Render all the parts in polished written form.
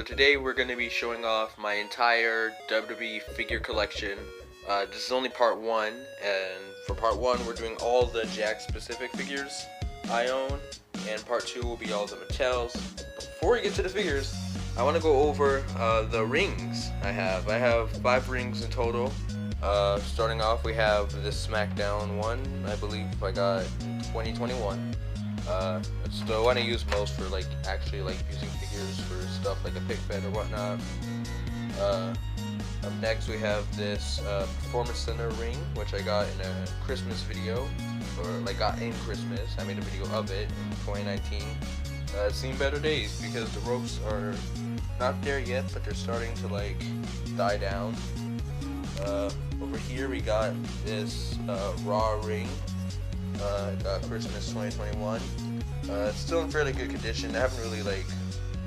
so today we're going to be showing off my entire WWE figure collection. This is only part 1, and for part 1 we're doing all the Jakks Pacific figures I own, and part 2 will be all the Mattels. Before we get to the figures, I want to go over the rings I have. I have 5 rings in total. Starting off, we have this SmackDown one, I believe I got in 2021. It's the one I use most for actually using figures for stuff like a pick fed or whatnot. Up next we have this Performance Center ring, which I got in a Christmas video, or got in Christmas. I made a video of it in 2019. It's seen better days because the ropes are not there yet, but they're starting to die down. Over here we got this Raw ring. Got Christmas 2021. It's still in fairly good condition. I haven't really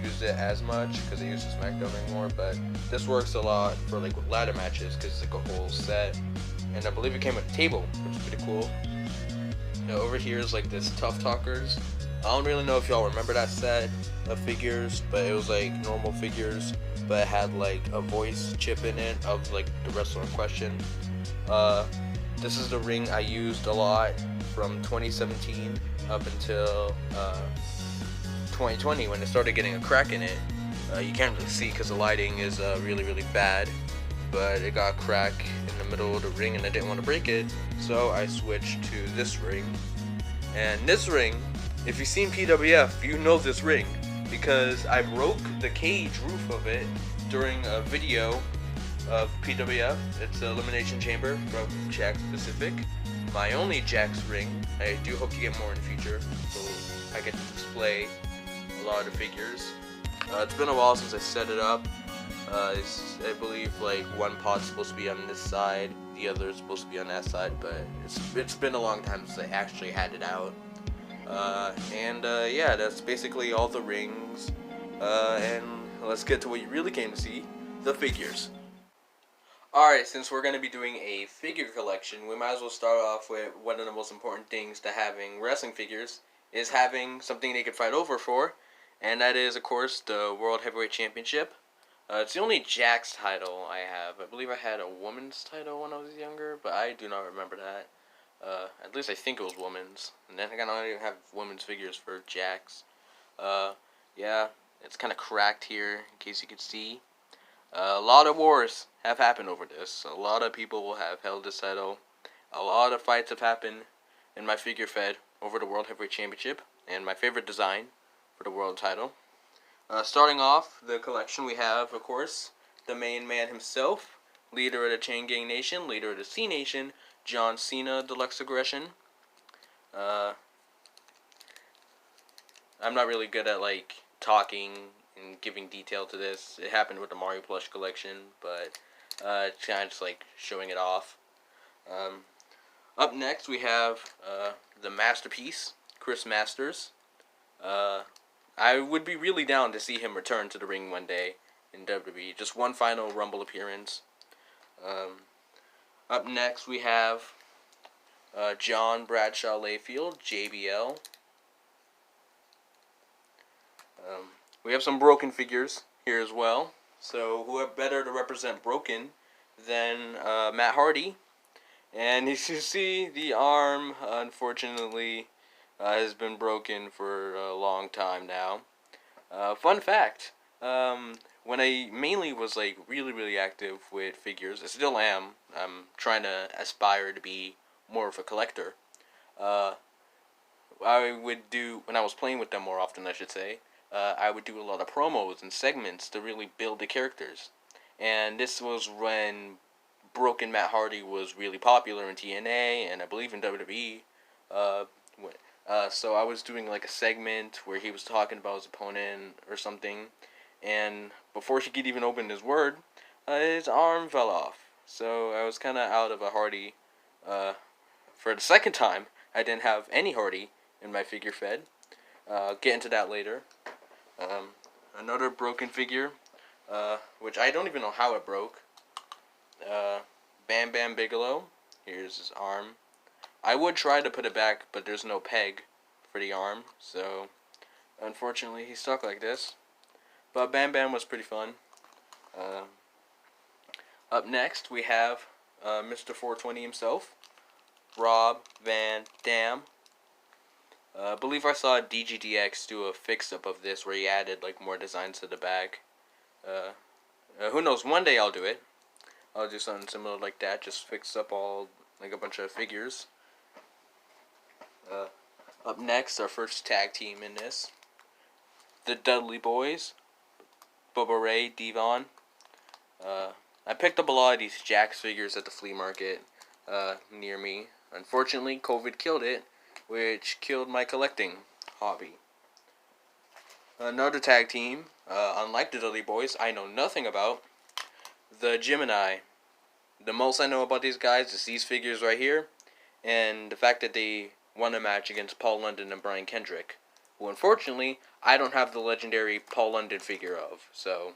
used it as much because I use the SmackDown ring more, but this works a lot for with ladder matches because it's a whole set, and I believe it came with a table, which is pretty cool. Over here is this Tough Talkers. I don't really know if y'all remember that set of figures, but it was normal figures, but it had a voice chip in it of the wrestler in question. This is the ring I used a lot from 2017 up until 2020 when it started getting a crack in it. You can't really see because the lighting is really bad, but it got a crack in the middle of the ring and I didn't want to break it, so I switched to this ring. And this ring, if you've seen PWF, you know this ring because I broke the cage roof of it during a video of PWF. It's an Elimination Chamber from Jakks Pacific. My only Jakks ring. I do hope to get more in the future, so I get to display a lot of figures. It's been a while since I set it up. I believe one pod's supposed to be on this side, the other is supposed to be on that side, but it's been a long time since I actually had it out. Yeah, that's basically all the rings. And let's get to what you really came to see, the figures. Alright, since we're going to be doing a figure collection, we might as well start off with one of the most important things to having wrestling figures is having something they can fight over for, and that is, of course, the World Heavyweight Championship. It's the only Jakks title I have. I believe I had a woman's title when I was younger, but I do not remember that. At least I think it was women's. And then I don't even have women's figures for Jakks. Yeah, it's kind of cracked here, in case you could see. A lot of wars have happened over this. A lot of people will have held this title. A lot of fights have happened in my figure fed over the World Heavyweight Championship and my favorite design for the world title. Starting off the collection, we have, of course, the main man himself, leader of the Chain Gang Nation, leader of the C Nation, John Cena Deluxe Aggression. I'm not really good at talking and giving detail to this. It happened with the Mario plush collection, but it's kind of just showing it off. Up next we have the Masterpiece, Chris Masters. I would be really down to see him return to the ring one day in WWE. Just one final Rumble appearance. Up next we have John Bradshaw Layfield, JBL. We have some Broken figures here as well. So who better to represent Broken than Matt Hardy? And as you see, the arm, unfortunately, has been broken for a long time now. Fun fact, when I mainly was really active with figures, I still am. I'm trying to aspire to be more of a collector. I would do, when I was playing with them more often, I should say, I would do a lot of promos and segments to really build the characters. And this was when Broken Matt Hardy was really popular in TNA and I believe in WWE. So I was doing a segment where he was talking about his opponent or something, and before he could even open his word, his arm fell off. So I was kind of out of a Hardy. For the second time, I didn't have any Hardy in my figure fed. Get into that later. Another broken figure, which I don't even know how it broke. Bam Bam Bigelow. Here's his arm. I would try to put it back, but there's no peg for the arm, so unfortunately he's stuck like this. But Bam Bam was pretty fun. Uh, Up next, we have Mr. 420 himself, Rob Van Dam. I believe I saw DGDX do a fix-up of this where he added like more designs to the bag. Who knows? One day I'll do it. I'll do something similar like that. Just fix up all like a bunch of figures. Up next, our first tag team in this, the Dudley Boys, Bubba Ray, Devon. I picked up a lot of these Jakks figures at the flea market near me. Unfortunately, COVID killed it, which killed my collecting hobby. Another tag team, unlike the Dudley Boys, I know nothing about, the Gemini. The most I know about these guys is these figures right here, and the fact that they won a match against Paul London and Brian Kendrick, who unfortunately I don't have the legendary Paul London figure of. So,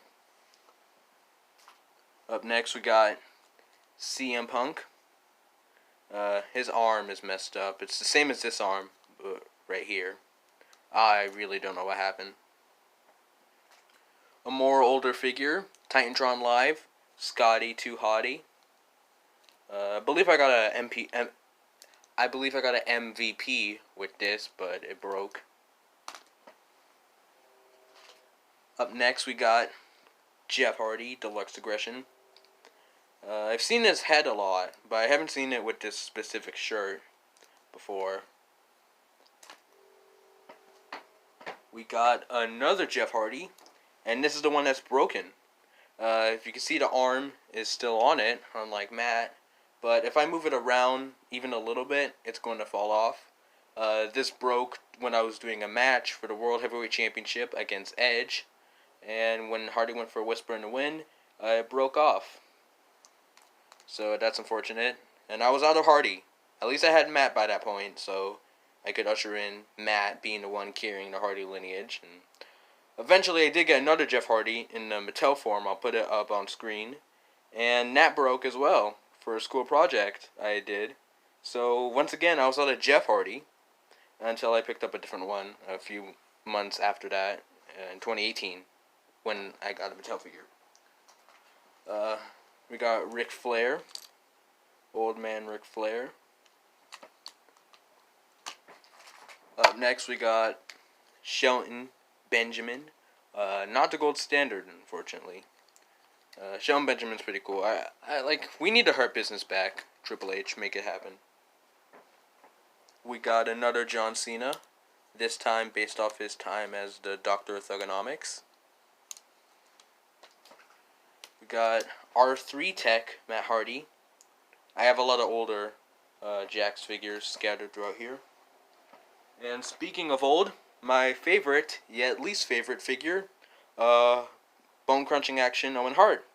up next we got CM Punk. His arm is messed up. It's the same as this arm, right here. I really don't know what happened. A more older figure, Titantron Live, Scotty Too Hottie. I believe I got an MVP with this, but it broke. Up next, we got Jeff Hardy, Deluxe Aggression. I've seen his head a lot, but I haven't seen it with this specific shirt before. We got another Jeff Hardy, and this is the one that's broken. If you can see, the arm is still on it, unlike Matt. But if I move it around even a little bit, it's going to fall off. This broke when I was doing a match for the World Heavyweight Championship against Edge. And when Hardy went for a Whisper in the Wind, it broke off. So that's unfortunate. And I was out of Hardy. At least I had Matt by that point, so I could usher in Matt being the one carrying the Hardy lineage. And eventually I did get another Jeff Hardy in the Mattel form. I'll put it up on screen. And that broke as well for a school project I did. So once again, I was out of Jeff Hardy until I picked up a different one a few months after that in 2018 when I got a Mattel figure. We got Ric Flair, Old Man Ric Flair. Up next we got Shelton Benjamin, not the gold standard, unfortunately. Shelton Benjamin's pretty cool. I like. We need to Hurt Business back. Triple H, make it happen. We got another John Cena, this time based off his time as the Doctor of Thugonomics. We got R3 Tech, Matt Hardy. I have a lot of older Jakks figures scattered throughout here. And speaking of old, my favorite, yet least favorite figure, Bone Crunching Action Owen Hart.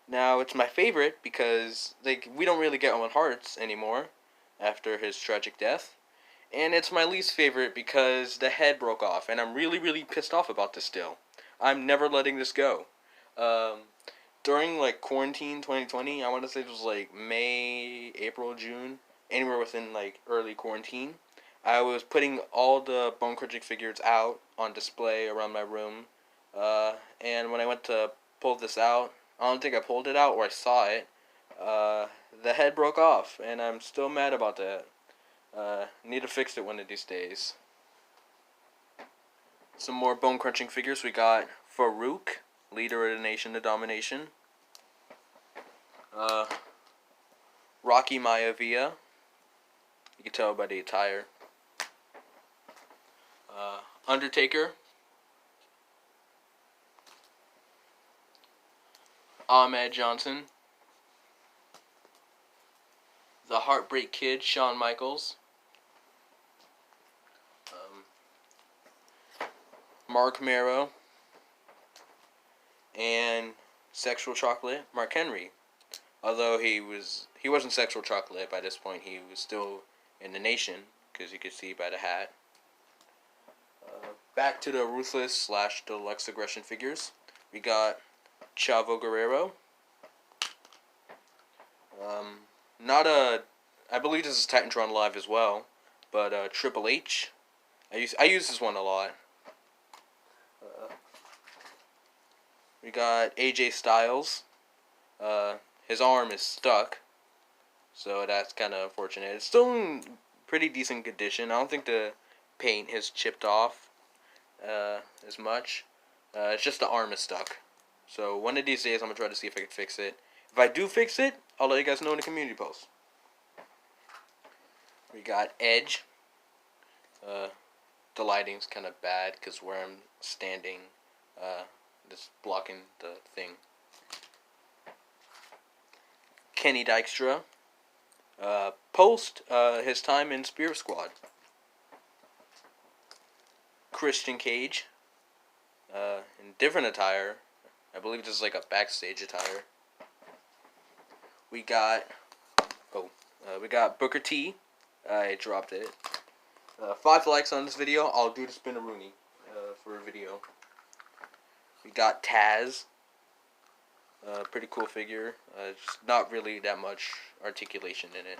Now, it's my favorite because we don't really get Owen Harts anymore after his tragic death. And it's my least favorite because the head broke off, and I'm really, really pissed off about this still. I'm never letting this go. During, quarantine 2020, I want to say it was, May, April, June, anywhere within, early quarantine, I was putting all the Bone Crunching figures out on display around my room. And when I went to pull this out, I don't think I pulled it out or I saw it. The head broke off, and I'm still mad about that. Need to fix it one of these days. Some more Bone Crunching figures. We got Farouk, Leader of the Nation of Domination. Rocky Maivia. You can tell by the attire. Undertaker. Ahmed Johnson. The Heartbreak Kid, Shawn Michaels. Mark Marrow. And Sexual Chocolate, Mark Henry. Although he wasn't Sexual Chocolate by this point, he was still in the Nation, because you could see by the hat. Back to the Ruthless / Deluxe Aggression figures. We got Chavo Guerrero. I believe this is Titantron Live as well, but Triple H. I use this one a lot. We got AJ Styles. His arm is stuck, so that's kind of unfortunate. It's still in pretty decent condition. I don't think the paint has chipped off as much. It's just the arm is stuck. So one of these days I'm going to try to see if I can fix it. If I do fix it, I'll let you guys know in the community post. We got Edge. The lighting's kind of bad because where I'm standing, just blocking the thing. Kenny Dykstra. Post his time in Spirit Squad. Christian Cage. In different attire. I believe this is like a backstage attire. We got Booker T. I dropped it. 5 likes on this video. I'll do the Spinaroonie for a video. We got Taz. Pretty cool figure. Just not really that much articulation in it.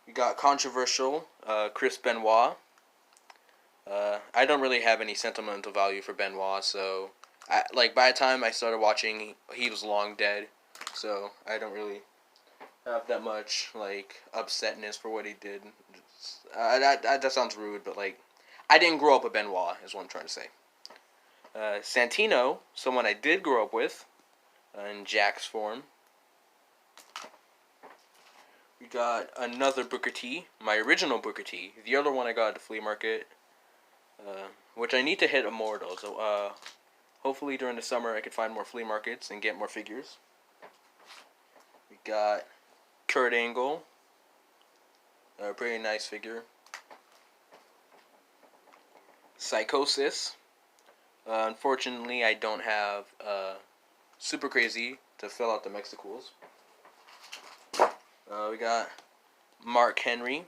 We got controversial Chris Benoit. I don't really have any sentimental value for Benoit, so by the time I started watching, he was long dead. So I don't really have that much upsetness for what he did. That sounds rude, but I didn't grow up with Benoit, is what I'm trying to say. Santino, someone I did grow up with, in Jakks form. We got another Booker T, my original Booker T. The other one I got at the flea market, which I need to hit more though. So hopefully during the summer I could find more flea markets and get more figures. We got Kurt Angle, a pretty nice figure. Psychosis. Unfortunately, I don't have Super Crazy to fill out the Mexicools. We got Mark Henry.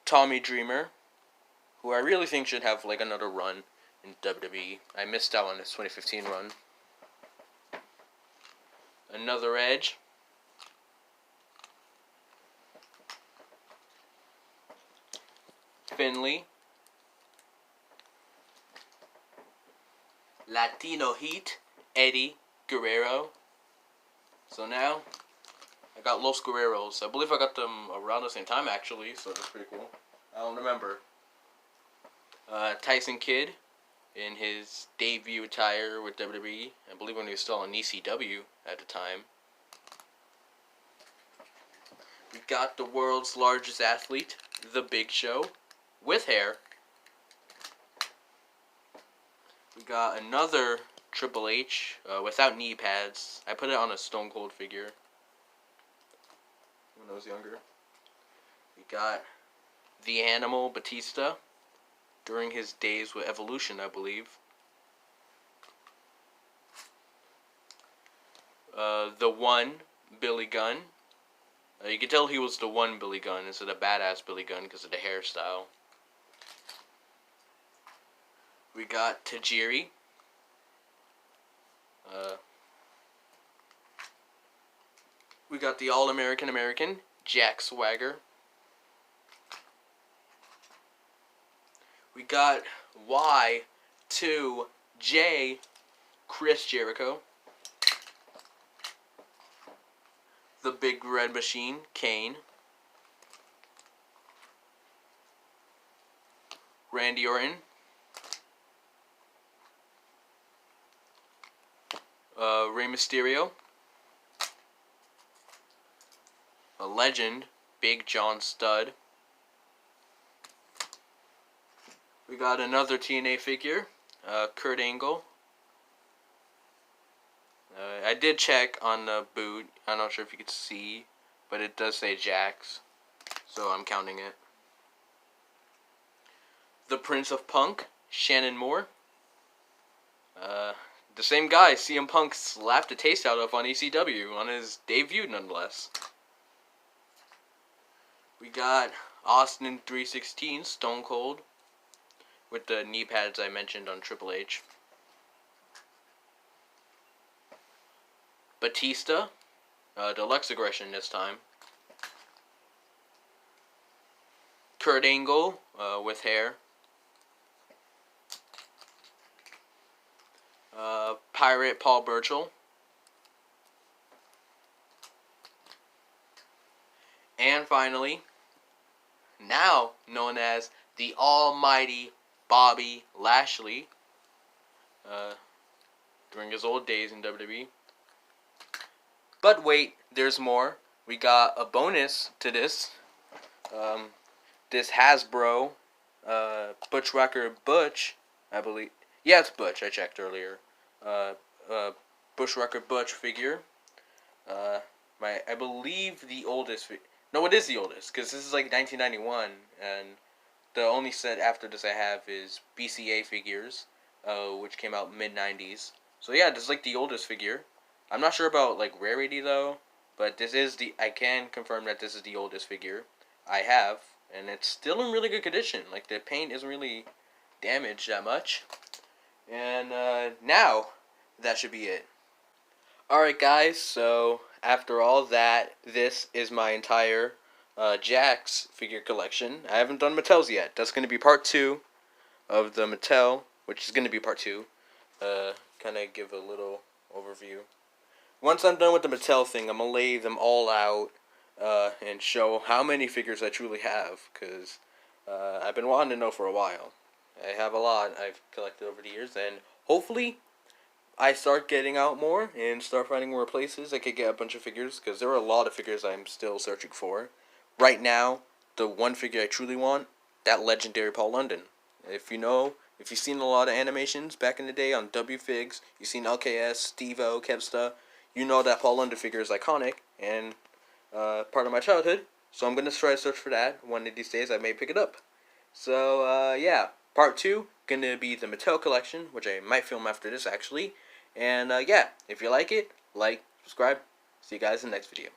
Tommy Dreamer, who I really think should have another run in WWE. I missed out on his 2015 run. Another Edge. Finley. Latino Heat. Eddie Guerrero. So now I got Los Guerreros. I believe I got them around the same time actually, so that's pretty cool. I don't remember. Tyson Kidd in his debut attire with WWE. I believe when he was still on ECW at the time. We got the world's largest athlete, The Big Show, with hair. We got another Triple H without knee pads. I put it on a Stone Cold figure when I was younger. We got the Animal Batista during his days with Evolution, I believe. The One Billy Gunn. You can tell he was the one Billy Gunn instead of badass Billy Gunn because of the hairstyle. We got Tajiri. We got the All-American Jack Swagger. We got Y2J Chris Jericho. The Big Red Machine, Kane. Randy Orton. Rey Mysterio. A legend, Big John Studd. We got another TNA figure, Kurt Angle. I did check on the boot. I'm not sure if you could see, but it does say Jakks, so I'm counting it. The Prince of Punk, Shannon Moore. The same guy CM Punk slapped a taste out of on ECW on his debut, nonetheless. We got Austin 316, Stone Cold, with the knee pads I mentioned on Triple H. Batista, Deluxe Aggression this time. Kurt Angle with hair. Pirate Paul Burchill. And finally, now known as the Almighty Bobby Lashley, during his old days in WWE. But wait, there's more. We got a bonus to this. This Hasbro Bushwhacker Butch, I believe. Yeah, it's Butch. I checked earlier. Bushwhacker Butch figure. I believe the oldest. No, it is the oldest because this is like 1991, and the only set after this I have is BCA figures, which came out mid-90s. So yeah, this is like the oldest figure. I'm not sure about like rarity though, but this is I can confirm that this is the oldest figure I have, and it's still in really good condition. Like the paint isn't really damaged that much. And now that should be it. Alright guys, so after all that, this is my entire Jakks figure collection. I haven't done Mattel's yet. That's going to be part 2 of the Mattel, which is going to be part 2. Kind of give a little overview. Once I'm done with the Mattel thing, I'm going to lay them all out and show how many figures I truly have, because I've been wanting to know for a while. I have a lot I've collected over the years, and hopefully I start getting out more and start finding more places I could get a bunch of figures, because there are a lot of figures I'm still searching for. Right now, the one figure I truly want, that legendary Paul London. If you've seen a lot of animations back in the day on WFigs, you've seen LKS, Steve-O, Kevsta, you know that Paul London figure is iconic and part of my childhood, so I'm going to try to search for that. One of these days I may pick it up. So, yeah, part 2, going to be the Mattel collection, which I might film after this actually. And yeah, if you like it, like, subscribe. See you guys in the next video.